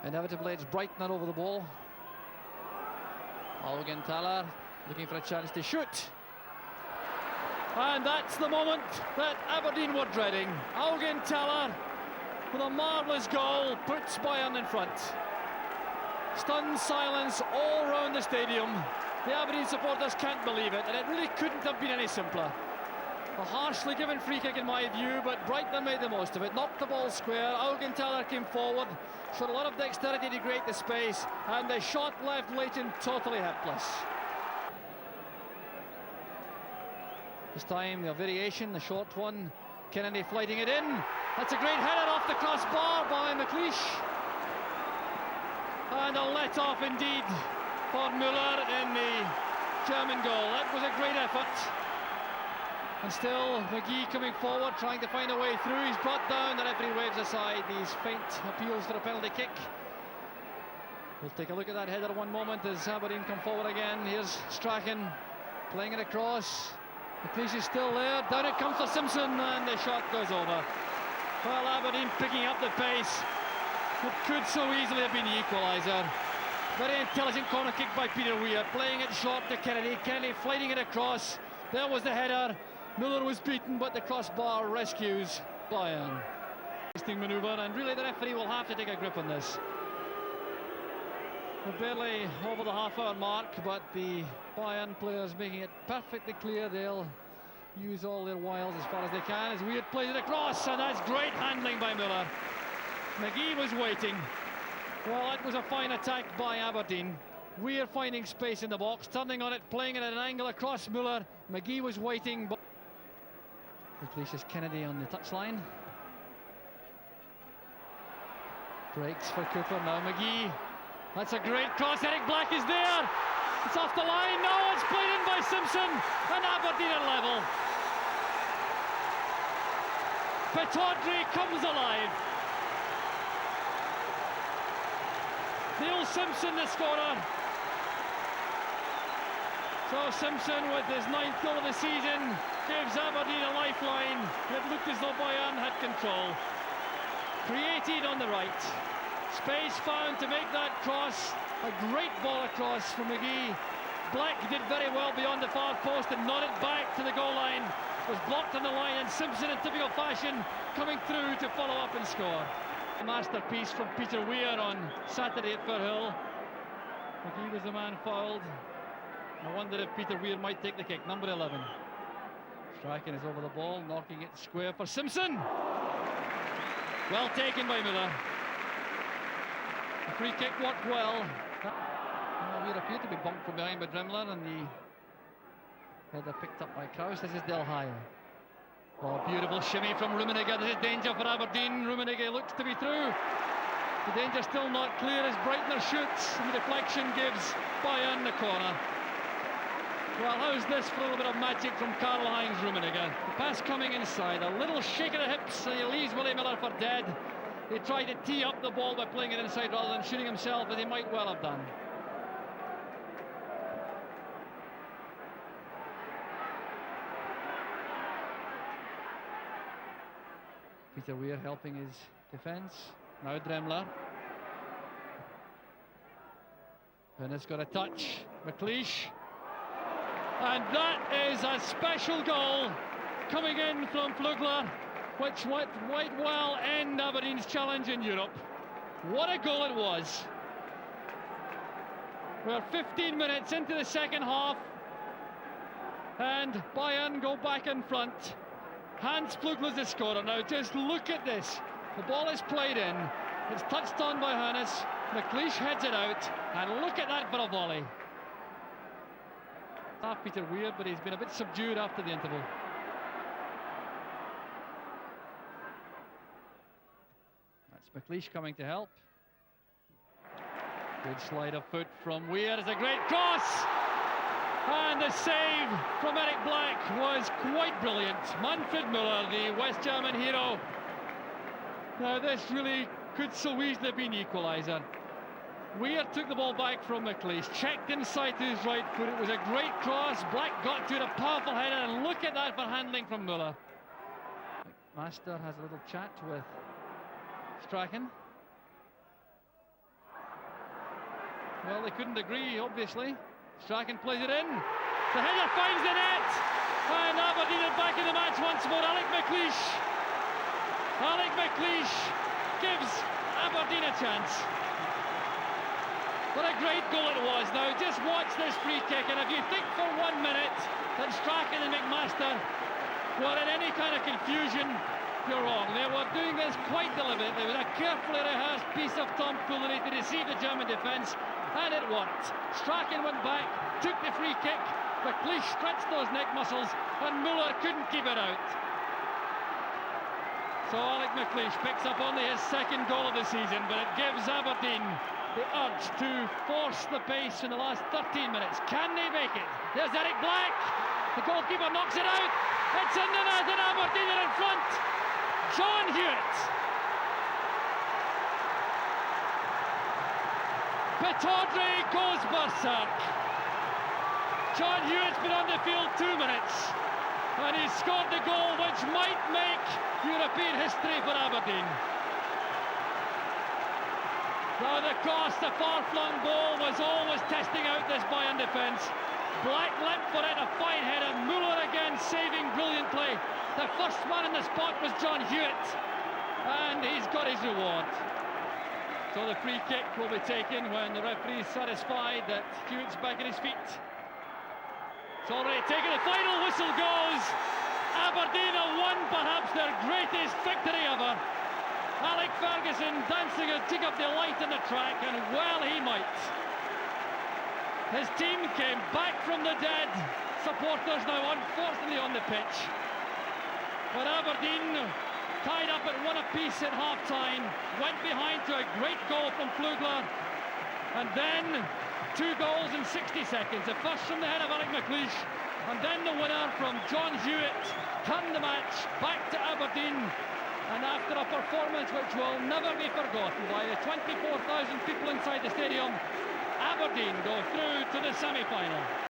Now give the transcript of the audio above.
Inevitably, it's Breitner over the ball. Augenthaler looking for a chance to shoot. And that's the moment that Aberdeen were dreading. Augenthaler, with a marvellous goal, puts Bayern in front. Stunned silence all round the stadium. The Aberdeen supporters can't believe it, and it really couldn't have been any simpler. A harshly given free kick in my view, but Breitner made the most of it, knocked the ball square. Augenthaler came forward, showed a lot of dexterity to create the space, and the shot left Leighton totally helpless. This time the variation, the short one, Kennedy flighting it in. That's a great header off the crossbar by McLeish. And a let-off indeed for Müller in the German goal. That was a great effort. And still McGee coming forward, trying to find a way through. He's brought down, the referee waves aside these faint appeals for a penalty kick. We'll take a look at that header one moment as Aberdeen come forward again. Here's Strachan playing it across. McLeish is still there, down it comes for Simpson, and the shot goes over. Well, Aberdeen picking up the pace. It could so easily have been the equaliser. Very intelligent corner kick by Peter Weir, playing it short to Kennedy. Kennedy flighting it across. There was the header. Müller was beaten, but the crossbar rescues Bayern. Interesting manoeuvre, and really the referee will have to take a grip on this. We're barely over the half-hour mark, but the Bayern players making it perfectly clear they'll use all their wiles as far as they can as Weir plays it across, and that's great handling by Müller. McGee was waiting. Well, that was a fine attack by Aberdeen. Weir finding space in the box, turning on it, playing it at an angle across Müller. McGee was waiting. Replaces Kennedy on the touchline. Breaks for Cooper, now McGee. That's a great cross, Eric Black is there. It's off the line, no, it's played in by Simpson, and Aberdeen are level. Pataudry comes alive. Neil Simpson, the scorer. So Simpson, with his 9th goal of the season, gives Aberdeen a lifeline. It looked as though Bayern had control. Created on the right. Space found to make that cross. A great ball across from McGee. Black did very well beyond the far post and nodded back to the goal line. Was blocked on the line, and Simpson in typical fashion coming through to follow up and score. A masterpiece from Peter Weir on Saturday at Firhill. McGee was the man fouled. I wonder if Peter Weir might take the kick. Number 11. Strachan is over the ball, knocking it square for Simpson. Well taken by Müller. The free kick worked well. Weir appeared to be bumped from behind by Dremler, and the header picked up by Kraus. This is Del Haye. Oh, beautiful shimmy from Rummenigge. This is danger for Aberdeen. Rummenigge looks to be through. The danger still not clear as Breitner shoots, and the deflection gives Bayern the corner. Well, how's this for a little bit of magic from Karl-Heinz Rummenigge? The pass coming inside, a little shake of the hips, and he leaves Willie Miller for dead. He tried to tee up the ball by playing it inside rather than shooting himself, as he might well have done. Peter Weir helping his defence. Now Dremler. And it's got a touch. McLeish. And that is a special goal coming in from Flugler, which might well end Aberdeen's challenge in Europe. What a goal it was. We're 15 minutes into the second half, and Bayern go back in front. Hans Flugler's the scorer. Now just look at this. The ball is played in. It's touched on by Hannes. McLeish heads it out, and look at that for a volley. Not Peter Weir, but he's been a bit subdued after the interval. That's McLeish coming to help. Good slide of foot from Weir. It's a great cross! And the save from Eric Black was quite brilliant. Manfred Müller, the West German hero. Now this really could so easily have been the equaliser. Weir took the ball back from McLeish, checked inside to his right foot. It was a great cross. Black got to it, a powerful header, and look at that for handling from Müller. Master has a little chat with Strachan. Well, they couldn't agree, obviously. Strachan plays it in. The header finds the net. And Aberdeen are back in the match once more. Alec McLeish gives Aberdeen a chance. What a great goal it was. Now, just watch this free kick, and if you think for 1 minute that Strachan and McMaster were in any kind of confusion, you're wrong. They were doing this quite deliberately with a carefully rehearsed piece of tomfoolery to deceive the German defence, and it worked. Strachan went back, took the free kick, McLeish stretched those neck muscles, and Muller couldn't keep it out. So Alec McLeish picks up only his second goal of the season, but it gives Aberdeen the urge to force the pace in the last 13 minutes. Can they make it? There's Eric Black. The goalkeeper knocks it out. It's in the net, and Aberdeen are in front. John Hewitt. Pittodrie goes berserk. John Hewitt's been on the field 2 minutes, and he's scored the goal which might make European history for Aberdeen. Now the cross, the far-flung ball, was always testing out this Bayern defence. Black leapt for it, a fine header. Muller again saving brilliantly. The first man in the spot was John Hewitt, and he's got his reward. So the free kick will be taken when the referee is satisfied that Hewitt's back on his feet. It's already taken, the final whistle goes. Aberdeen have won perhaps their greatest victory ever. Alec Ferguson dancing a jig of delight on the track, and well he might. His team came back from the dead. Supporters now unfortunately on the pitch. But Aberdeen, tied up at 1 apiece at half-time, went behind to a great goal from Flugler, and then 2 goals in 60 seconds. The first from the head of Alec McLeish, and then the winner from John Hewitt turned the match back to Aberdeen. And after a performance which will never be forgotten by the 24,000 people inside the stadium, Aberdeen go through to the semi-final.